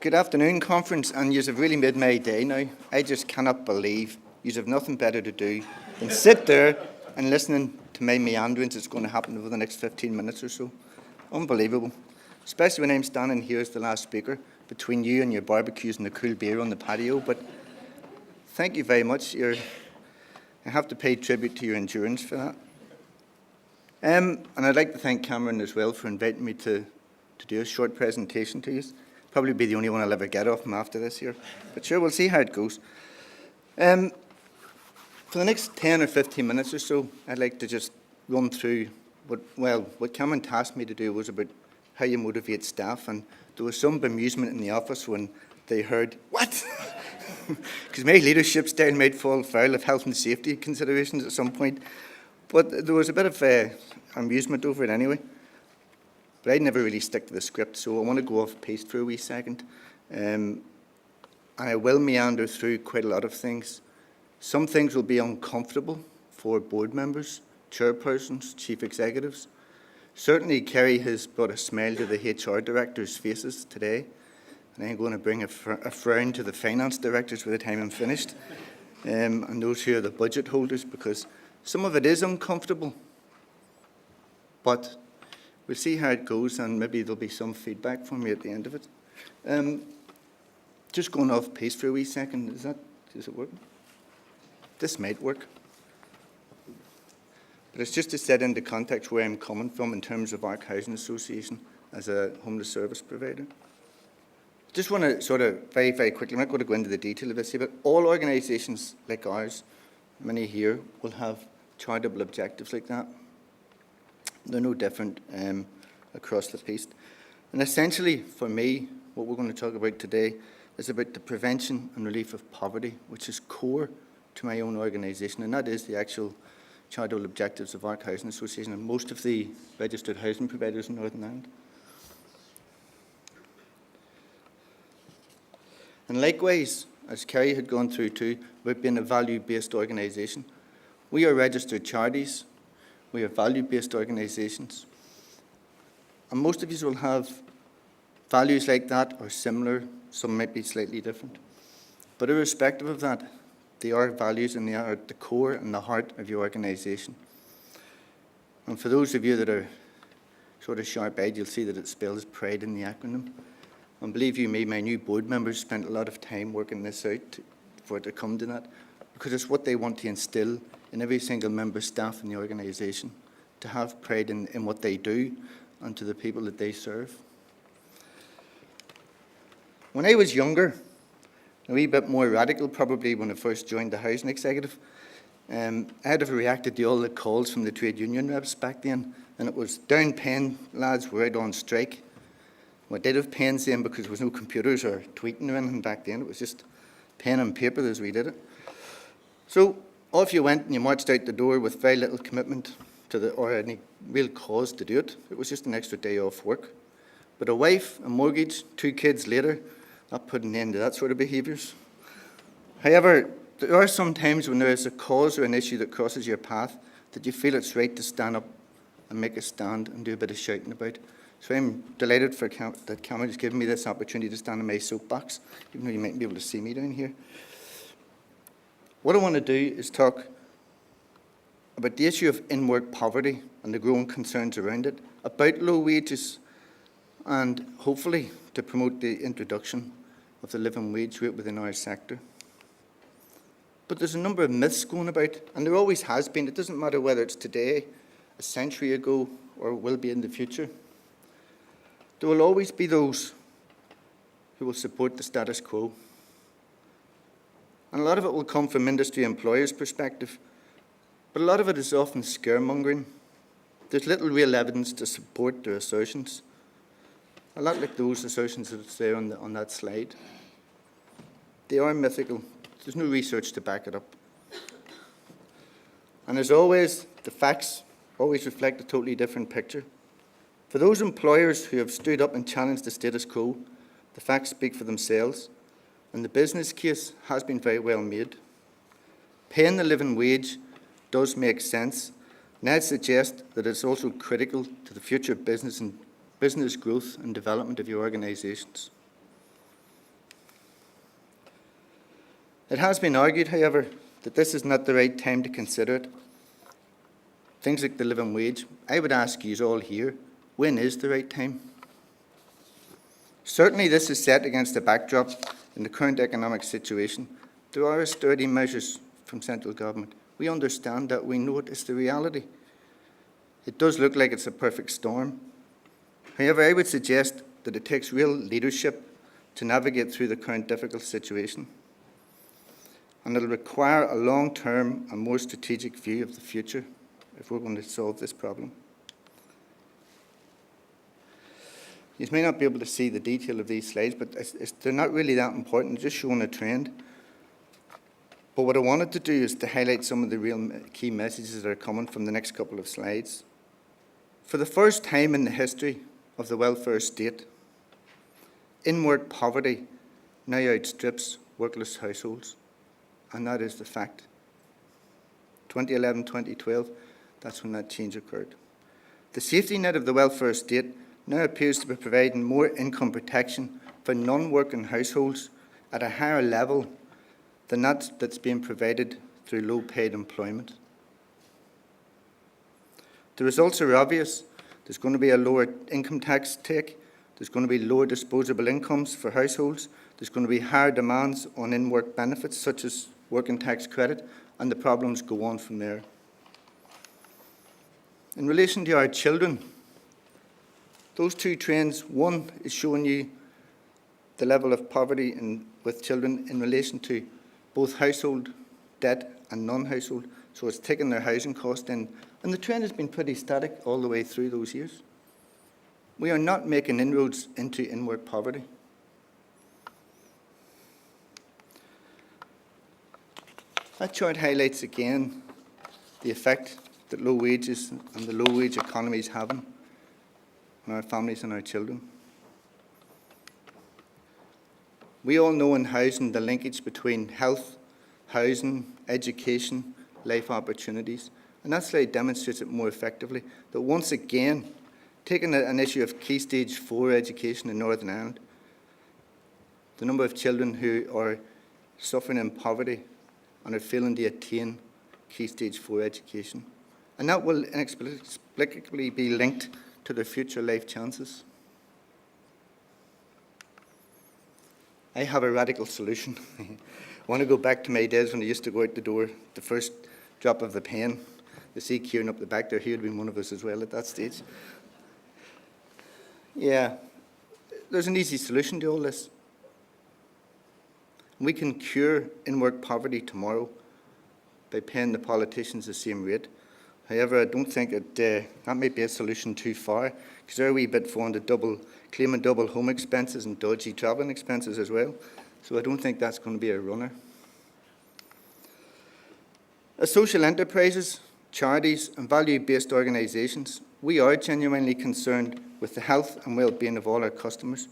Good afternoon, conference, and yous have really made my day now. I just cannot believe yous have nothing better to do than sit there and listening to my meanderings that's going to happen over the next 15 minutes or so. Unbelievable. Especially when I'm standing here as the last speaker between you and your barbecues and the cool beer on the patio. But thank you very much. I have to pay tribute to your endurance for that. And I'd like to thank Cameron as well for inviting me to do a short presentation to you. Probably be the only one I'll ever get off him after this here. But sure, we'll see how it goes. For the next 10 or 15 minutes or so, I'd like to just run through what Cameron tasked me to do was about how you motivate staff. And there was some bemusement in the office when they heard, what? Because my leadership style might fall foul of health and safety considerations at some point. But there was a bit of amusement over it anyway. But I'd never really stick to the script, so I want to go off piste for a wee second. And I will meander through quite a lot of things. Some things will be uncomfortable for board members, chairpersons, chief executives. Certainly, Kerry has brought a smile to the HR directors' faces today, and I'm going to bring a frown to the finance directors by the time I'm finished, and those who are the budget holders, because some of it is uncomfortable, but we'll see how it goes, and maybe there'll be some feedback from me at the end of it. Just going off pace for a wee second, does it work? This might work. But it's just to set into context where I'm coming from in terms of Ark Housing Association as a homeless service provider. Just want to sort of very, very quickly, I'm not going to go into the detail of this here, but all organisations like ours, many here, will have charitable objectives like that. They're no different across the piece. And essentially, for me, what we're going to talk about today is about the prevention and relief of poverty, which is core to my own organisation, and that is the actual charitable objectives of Ark Housing Association and most of the registered housing providers in Northern Ireland. And likewise, as Kerry had gone through too, about being a value-based organisation, we are registered charities. We are value-based organisations. And most of you will have values like that or similar. Some might be slightly different. But irrespective of that, they are values and they are at the core and the heart of your organisation. And for those of you that are sort of sharp-eyed, you'll see that it spells pride in the acronym. And believe you me, my new board members spent a lot of time working this out for it to come to that, because it's what they want to instill in every single member staff in the organisation, to have pride in what they do and to the people that they serve. When I was younger, a wee bit more radical probably when I first joined the housing executive, I'd have reacted to all the calls from the trade union reps back then, and it was down pen, lads, we're out on strike. We did have pens then because there was no computers or tweeting or anything back then. It was just pen and paper as we did it. So off you went and you marched out the door with very little commitment to or any real cause to do it. It was just an extra day off work. But a wife, a mortgage, 2 kids later, not putting an end to that sort of behaviours. However, there are some times when there is a cause or an issue that crosses your path that you feel it's right to stand up and make a stand and do a bit of shouting about. So I'm delighted that Cameron has given me this opportunity to stand on my soapbox, even though you mightn't be able to see me down here. What I want to do is talk about the issue of in-work poverty and the growing concerns around it, about low wages, and hopefully to promote the introduction of the living wage rate within our sector. But there's a number of myths going about, and there always has been. It doesn't matter whether it's today, a century ago, or will be in the future. There will always be those who will support the status quo. And a lot of it will come from industry employers' perspective, but a lot of it is often scaremongering. There's little real evidence to support their assertions, a lot like those assertions that's there on that slide. They are mythical. There's no research to back it up. And as always, the facts always reflect a totally different picture. For those employers who have stood up and challenged the status quo, the facts speak for themselves, and the business case has been very well made. Paying the living wage does make sense, and I'd suggest that it's also critical to the future business growth and development of your organisations. It has been argued, however, that this is not the right time to consider it. Things like the living wage, I would ask you all here, when is the right time? Certainly this is set against the backdrop in the current economic situation. There are austerity measures from central government. We understand that, we know it is the reality. It does look like it's a perfect storm. However, I would suggest that it takes real leadership to navigate through the current difficult situation. And it'll require a long-term and more strategic view of the future if we're going to solve this problem. You may not be able to see the detail of these slides, but they're not really that important, they're just showing a trend. But what I wanted to do is to highlight some of the real key messages that are coming from the next couple of slides. For the first time in the history of the welfare state, in-work poverty now outstrips workless households, and that is the fact. 2011, 2012, that's when that change occurred. The safety net of the welfare state now appears to be providing more income protection for non-working households at a higher level than that's being provided through low-paid employment. The results are obvious. There's going to be a lower income tax take. There's going to be lower disposable incomes for households. There's going to be higher demands on in-work benefits, such as working tax credit, and the problems go on from there. In relation to our children, those two trends, one is showing you the level of poverty with children in relation to both household debt and non-household, so it's taken their housing cost in, and the trend has been pretty static all the way through those years. We are not making inroads into in-work poverty. That chart highlights again the effect that low wages and the low-wage economy is having on our families and our children. We all know in housing the linkage between health, housing, education, life opportunities, and that slide demonstrates it more effectively, that once again, taking an issue of Key Stage 4 education in Northern Ireland, the number of children who are suffering in poverty and are failing to attain Key Stage 4 education, and that will inexplicably be linked to their future life chances. I have a radical solution. I want to go back to my days when I used to go out the door, the first drop of the pen. You see Kieran up the back there, he would have been one of us as well at that stage. Yeah, there's an easy solution to all this. We can cure in-work poverty tomorrow by paying the politicians the same rate. However, I don't think that might be a solution too far, because they're a wee bit fond of claiming double home expenses and dodgy travelling expenses as well. So I don't think that's going to be a runner. As social enterprises, charities and value-based organisations, we are genuinely concerned with the health and well-being of all our customers,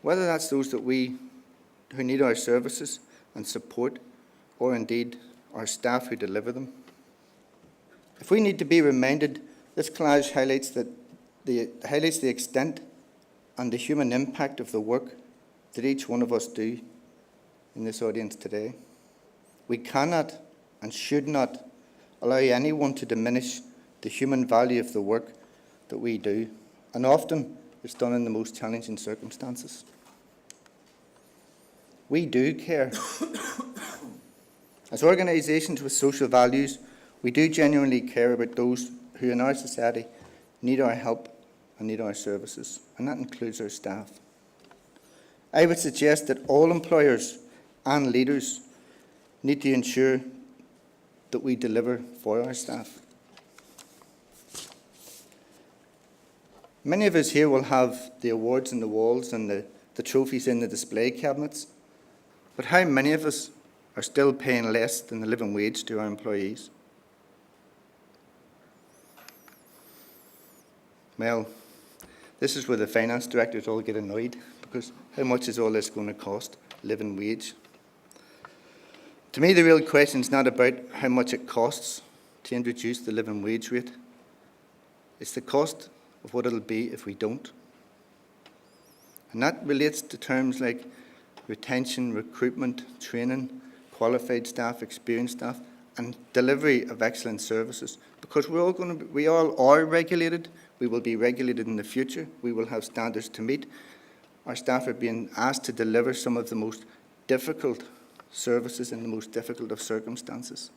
whether that's those who need our services and support, or indeed our staff who deliver them. If we need to be reminded, this collage highlights the extent and the human impact of the work that each one of us do in this audience today. We cannot and should not allow anyone to diminish the human value of the work that we do, and often it's done in the most challenging circumstances. We do care. As organisations with social values, we do genuinely care about those who in our society need our help and need our services, and that includes our staff. I would suggest that all employers and leaders need to ensure that we deliver for our staff. Many of us here will have the awards on the walls and the trophies in the display cabinets, but how many of us are still paying less than the living wage to our employees? Well, this is where the finance directors all get annoyed, because how much is all this going to cost, living wage? To me, the real question is not about how much it costs to introduce the living wage rate. It's the cost of what it'll be if we don't. And that relates to terms like retention, recruitment, training, qualified staff, experienced staff, and delivery of excellent services. Because we all are regulated. We will be regulated in the future. We will have standards to meet. Our staff are being asked to deliver some of the most difficult services in the most difficult of circumstances.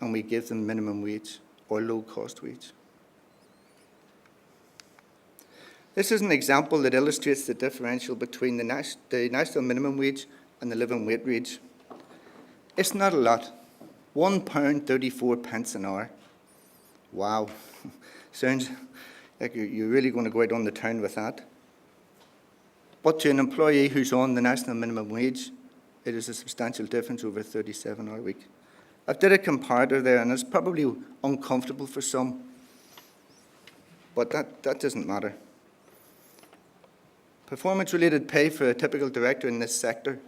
And we give them minimum wage or low-cost wage. This is an example that illustrates the differential between the national minimum wage and the living wage. It's not a lot. £1.34 an hour. Wow. Sounds like you're really going to go out on the town with that. But to an employee who's on the national minimum wage, it is a substantial difference over a 37-hour week. I've did a comparator there, and it's probably uncomfortable for some, but that doesn't matter. Performance-related pay for a typical director in this sector.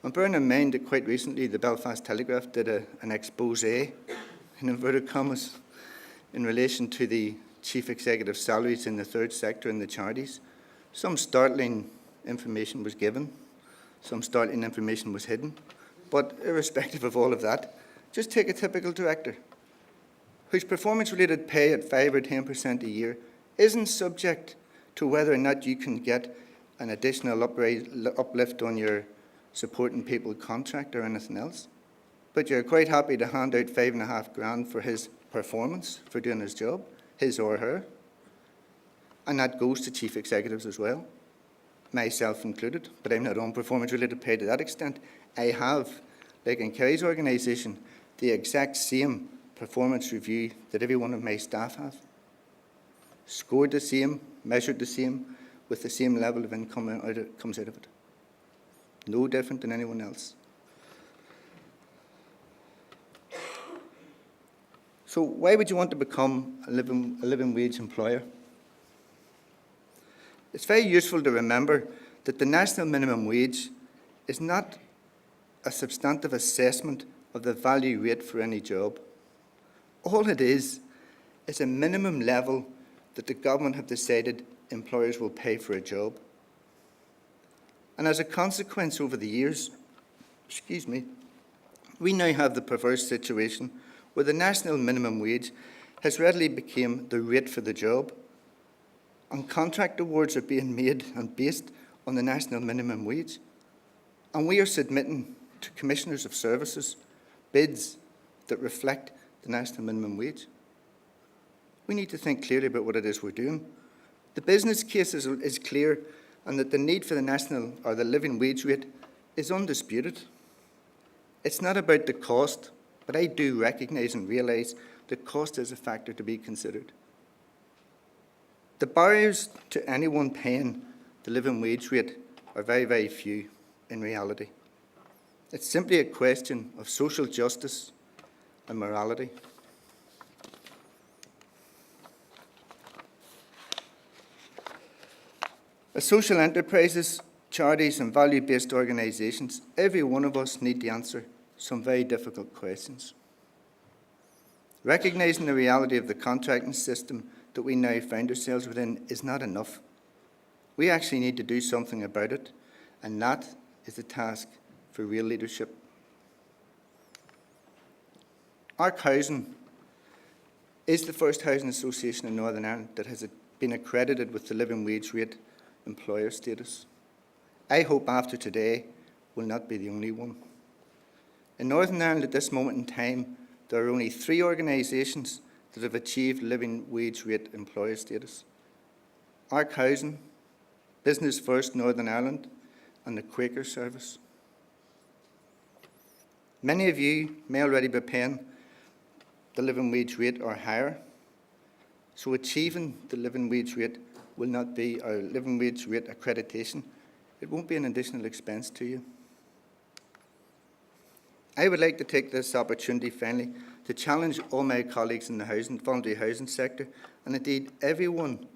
And bearing in mind that quite recently the Belfast Telegraph did an expose, in inverted commas, in relation to the chief executive salaries in the third sector and the charities. Some startling information was given, some startling information was hidden, but irrespective of all of that, just take a typical director whose performance-related pay at 5 or 10% a year isn't subject to whether or not you can get an additional uplift on your supporting people contract or anything else. But you're quite happy to hand out $5,500 for his performance, for doing his job, his or her. And that goes to chief executives as well, myself included, but I'm not on performance-related pay to that extent. I have, like in Kerry's organisation, the exact same performance review that every one of my staff have. Scored the same, measured the same, with the same level of income comes out of it. No different than anyone else. So why would you want to become a living wage employer? It's very useful to remember that the national minimum wage is not a substantive assessment of the value rate for any job. All it is a minimum level that the government have decided employers will pay for a job. And as a consequence over the years, we now have the perverse situation where the national minimum wage has readily become the rate for the job, and contract awards are being made and based on the national minimum wage. And we are submitting to commissioners of services bids that reflect the national minimum wage. We need to think clearly about what it is we're doing. The business case is clear, and that the need for the national or the living wage rate is undisputed. It's not about the cost, but I do recognise and realise that cost is a factor to be considered. The barriers to anyone paying the living wage rate are very, very few in reality. It's simply a question of social justice and morality. As social enterprises, charities and value-based organisations, every one of us need to answer some very difficult questions. Recognising the reality of the contracting system that we now find ourselves within is not enough. We actually need to do something about it, and that is the task for real leadership. Arc Housing is the first housing association in Northern Ireland that has been accredited with the living wage rate employer status. I hope after today will not be the only one. In Northern Ireland at this moment in time, there are only 3 organisations that have achieved living wage rate employer status. Arc Housing, Business First Northern Ireland, and the Quaker Service. Many of you may already be paying the living wage rate or higher, so achieving the living wage rate will not be, or living wage rate accreditation, it won't be an additional expense to you. I would like to take this opportunity finally to challenge all my colleagues in the voluntary housing sector, and indeed everyone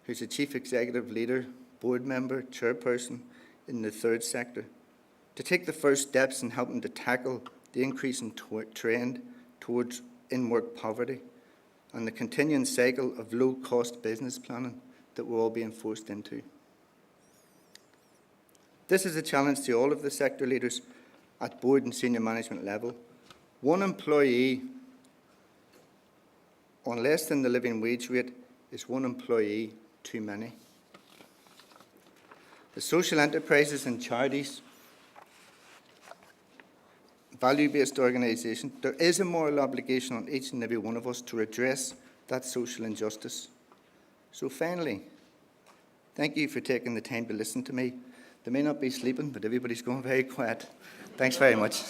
who's a chief executive leader, board member, chairperson in the third sector, to take the first steps in helping to tackle the increasing trend towards in-work poverty and the continuing cycle of low-cost business planning that we're all being forced into. This is a challenge to all of the sector leaders, at board and senior management level. One employee on less than the living wage rate is one employee too many. The social enterprises and charities, value-based organisation, there is a moral obligation on each and every one of us to redress that social injustice. So finally, thank you for taking the time to listen to me. They may not be sleeping, but everybody's going very quiet. Thanks very much.